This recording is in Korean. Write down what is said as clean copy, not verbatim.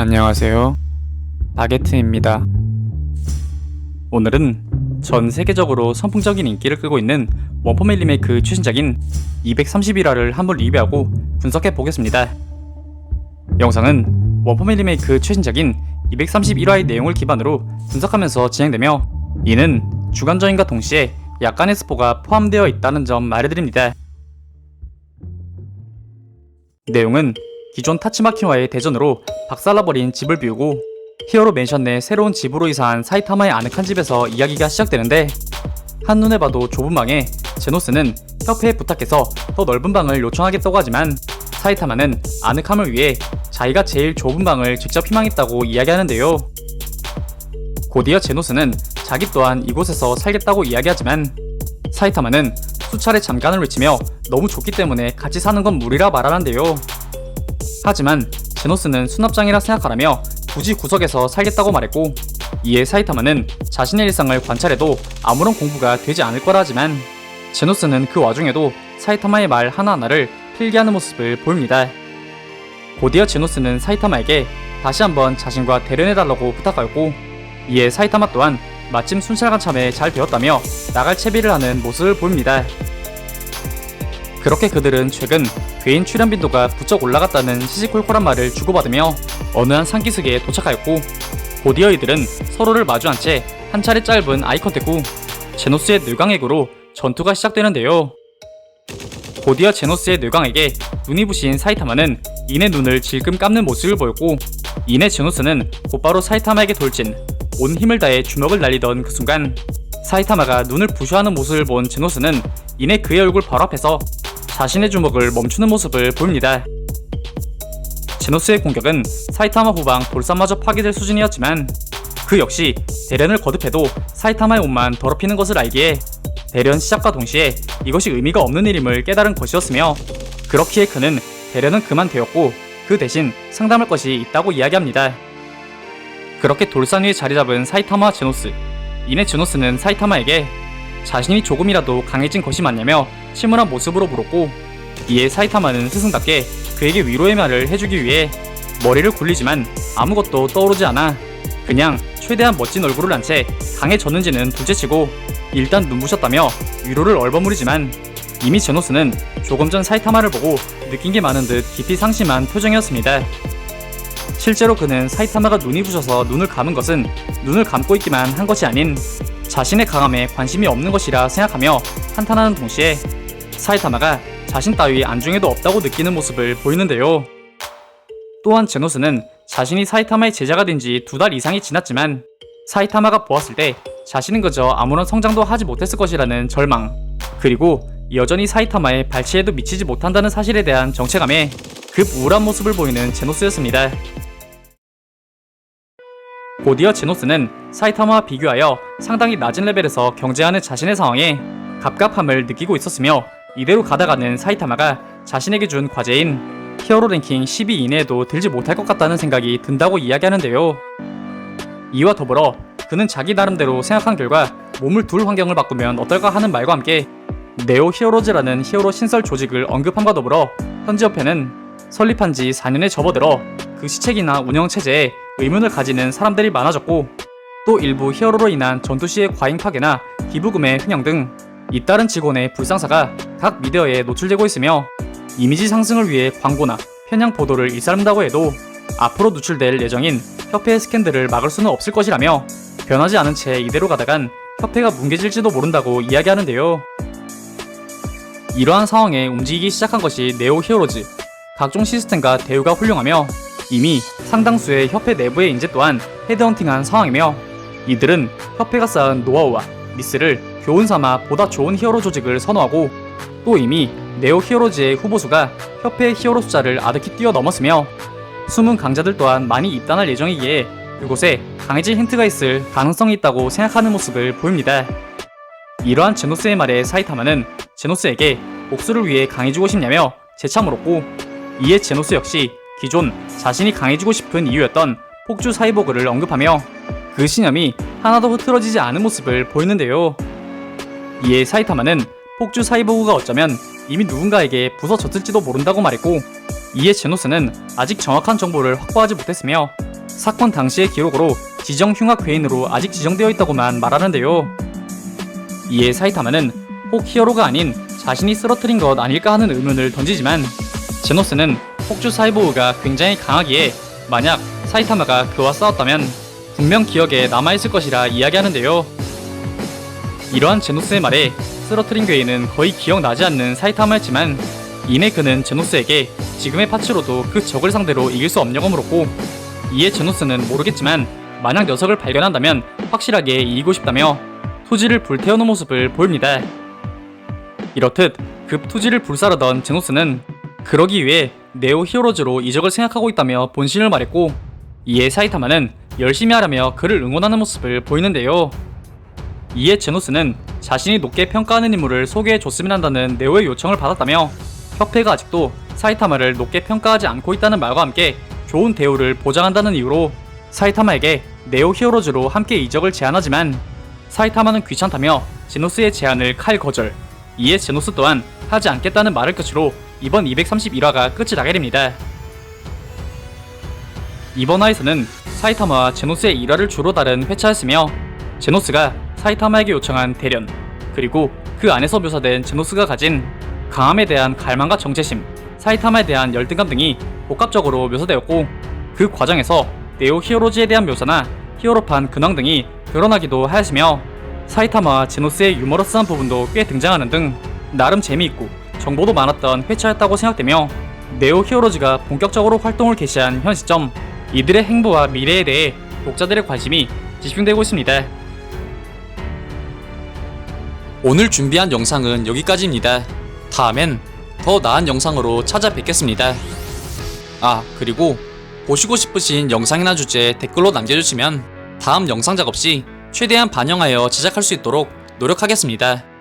안녕하세요. 바게트입니다. 오늘은 전 세계적으로 선풍적인 인기를 끌고 있는 원포맨 리메이크 최신작인 231화를 한번 리뷰하고 분석해 보겠습니다. 영상은 원포맨 리메이크 최신작인 231화의 내용을 기반으로 분석하면서 진행되며, 이는 주관적인과 동시에 약간의 스포가 포함되어 있다는 점 말해드립니다. 내용은 기존 타치마키와의 대전으로 박살나버린 집을 비우고 히어로 맨션 내 새로운 집으로 이사한 사이타마의 아늑한 집에서 이야기가 시작되는데, 한눈에 봐도 좁은 방에 제노스는 협회에 부탁해서 더 넓은 방을 요청하겠다고 하지만, 사이타마는 아늑함을 위해 자기가 제일 좁은 방을 직접 희망했다고 이야기하는데요. 곧이어 제노스는 자기 또한 이곳에서 살겠다고 이야기하지만, 사이타마는 수차례 잠깐을 외치며 너무 좁기 때문에 같이 사는 건 무리라 말하는데요. 하지만 제노스는 수납장이라 생각하라며 굳이 구석에서 살겠다고 말했고, 이에 사이타마는 자신의 일상을 관찰해도 아무런 공부가 되지 않을 거라 하지만, 제노스는 그 와중에도 사이타마의 말 하나하나를 필기하는 모습을 보입니다. 곧이어 제노스는 사이타마에게 다시 한번 자신과 대련해달라고 부탁하였고, 이에 사이타마 또한 마침 순찰관 참에 잘 되었다며 나갈 채비를 하는 모습을 보입니다. 그렇게 그들은 최근 괴인 출연 빈도가 부쩍 올라갔다는 시시콜콜한 말을 주고받으며 어느 한 산기슭에 도착하였고, 곧이어 이들은 서로를 마주한 채 한 차례 짧은 아이컨택 후 제노스의 뇌광액으로 전투가 시작되는데요. 곧이어 제노스의 뇌광액에 눈이 부신 사이타마는 이내 눈을 질끔 감는 모습을 보였고, 이내 제노스는 곧바로 사이타마에게 돌진, 온 힘을 다해 주먹을 날리던 그 순간 사이타마가 눈을 부셔하는 모습을 본 제노스는 이내 그의 얼굴 바로 앞에서 자신의 주먹을 멈추는 모습을 보입니다. 제노스의 공격은 사이타마 후방 돌산마저 파괴될 수준이었지만, 그 역시 대련을 거듭해도 사이타마의 옷만 더럽히는 것을 알기에 대련 시작과 동시에 이것이 의미가 없는 일임을 깨달은 것이었으며, 그렇기에 그는 대련은 그만되었고 그 대신 상담할 것이 있다고 이야기합니다. 그렇게 돌산 위에 자리 잡은 사이타마와 제노스. 이내 제노스는 사이타마에게 자신이 조금이라도 강해진 것이 맞냐며 침울한 모습으로 물었고, 이에 사이타마는 스승답게 그에게 위로의 말을 해주기 위해 머리를 굴리지만 아무것도 떠오르지 않아 그냥 최대한 멋진 얼굴을 한 채 강해졌는지는 둘째치고 일단 눈부셨다며 위로를 얼버무리지만, 이미 제노스는 조금 전 사이타마를 보고 느낀 게 많은 듯 깊이 상심한 표정이었습니다. 실제로 그는 사이타마가 눈이 부셔서 눈을 감은 것은 눈을 감고 있기만 한 것이 아닌 자신의 강함에 관심이 없는 것이라 생각하며 한탄하는 동시에 사이타마가 자신 따위 안중에도 없다고 느끼는 모습을 보이는데요. 또한 제노스는 자신이 사이타마의 제자가 된 지 2달 이상이 지났지만, 사이타마가 보았을 때 자신은 그저 아무런 성장도 하지 못했을 것이라는 절망, 그리고 여전히 사이타마의 발치에도 미치지 못한다는 사실에 대한 정체감에 급 우울한 모습을 보이는 제노스였습니다. 곧이어 제노스는 사이타마와 비교하여 상당히 낮은 레벨에서 경쟁하는 자신의 상황에 갑갑함을 느끼고 있었으며, 이대로 가다가는 사이타마가 자신에게 준 과제인 히어로 랭킹 10위 이내에도 들지 못할 것 같다는 생각이 든다고 이야기하는데요. 이와 더불어 그는 자기 나름대로 생각한 결과 몸을 둘 환경을 바꾸면 어떨까 하는 말과 함께 네오 히어로즈라는 히어로 신설 조직을 언급함과 더불어 현지 협회는 설립한 지 4년에 접어들어 그 시책이나 운영체제에 의문을 가지는 사람들이 많아졌고, 또 일부 히어로로 인한 전투 시의 과잉 파괴나 기부금의 횡령 등 잇따른 직원의 불상사가 각 미디어에 노출되고 있으며, 이미지 상승을 위해 광고나 편향 보도를 일삼는다고 해도 앞으로 노출될 예정인 협회의 스캔들을 막을 수는 없을 것이라며, 변하지 않은 채 이대로 가다간 협회가 뭉개질지도 모른다고 이야기하는데요. 이러한 상황에 움직이기 시작한 것이 네오 히어로즈. 각종 시스템과 대우가 훌륭하며 이미 상당수의 협회 내부의 인재 또한 헤드헌팅한 상황이며, 이들은 협회가 쌓은 노하우와 미스를 교훈 삼아 보다 좋은 히어로 조직을 선호하고, 또 이미 네오 히어로즈의 후보수가 협회의 히어로 숫자를 아득히 뛰어넘었으며, 숨은 강자들 또한 많이 입단할 예정이기에 그곳에 강해질 힌트가 있을 가능성이 있다고 생각하는 모습을 보입니다. 이러한 제노스의 말에 사이타마는 제노스에게 복수를 위해 강해지고 싶냐며 재차 물었고, 이에 제노스 역시 기존 자신이 강해지고 싶은 이유였던 폭주 사이보그를 언급하며 그 신념이 하나도 흐트러지지 않은 모습을 보이는데요. 이에 사이타마는 폭주 사이보그가 어쩌면 이미 누군가에게 부서졌을지도 모른다고 말했고, 이에 제노스는 아직 정확한 정보를 확보하지 못했으며 사건 당시의 기록으로 지정 흉악 괴인으로 아직 지정되어 있다고만 말하는데요. 이에 사이타마는 혹 히어로가 아닌 자신이 쓰러뜨린 것 아닐까 하는 의문을 던지지만 제노스는 폭주 사이보그가 굉장히 강하기에 만약 사이타마가 그와 싸웠다면 분명 기억에 남아있을 것이라 이야기하는데요. 이러한 제노스의 말에 쓰러뜨린 괴인은 거의 기억나지 않는 사이타마였지만 이내 그는 제노스에게 지금의 파츠로도 그 적을 상대로 이길 수 없냐고 물었고, 이에 제노스는 모르겠지만 만약 녀석을 발견한다면 확실하게 이기고 싶다며 투지를 불태우는 모습을 보입니다. 이렇듯 급 투지를 불사르던 제노스는 그러기 위해 네오 히어로즈로 이적을 생각하고 있다며 본심을 말했고, 이에 사이타마는 열심히 하라며 그를 응원하는 모습을 보이는데요. 이에 제노스는 자신이 높게 평가하는 인물을 소개해줬으면 한다는 네오의 요청을 받았다며 협회가 아직도 사이타마를 높게 평가하지 않고 있다는 말과 함께 좋은 대우를 보장한다는 이유로 사이타마에게 네오 히어로즈로 함께 이적을 제안하지만 사이타마는 귀찮다며 제노스의 제안을 칼거절. 이에 제노스 또한 하지 않겠다는 말을 끝으로 이번 231화가 끝이 나게 됩니다. 이번 화에서는 사이타마와 제노스의 일화를 주로 다룬 회차였으며 제노스가 사이타마에게 요청한 대련, 그리고 그 안에서 묘사된 제노스가 가진 강함에 대한 갈망과 정체심, 사이타마에 대한 열등감 등이 복합적으로 묘사되었고, 그 과정에서 네오 히어로즈에 대한 묘사나 히어로판 근황 등이 드러나기도 하였으며 사이타마와 제노스의 유머러스한 부분도 꽤 등장하는 등 나름 재미있고 정보도 많았던 회차였다고 생각되며 네오 히어로즈가 본격적으로 활동을 개시한 현 시점 이들의 행보와 미래에 대해 독자들의 관심이 집중되고 있습니다. 오늘 준비한 영상은 여기까지입니다. 다음엔 더 나은 영상으로 찾아뵙겠습니다. 그리고 보시고 싶으신 영상이나 주제 댓글로 남겨주시면 다음 영상 작업 시 최대한 반영하여 제작할 수 있도록 노력하겠습니다.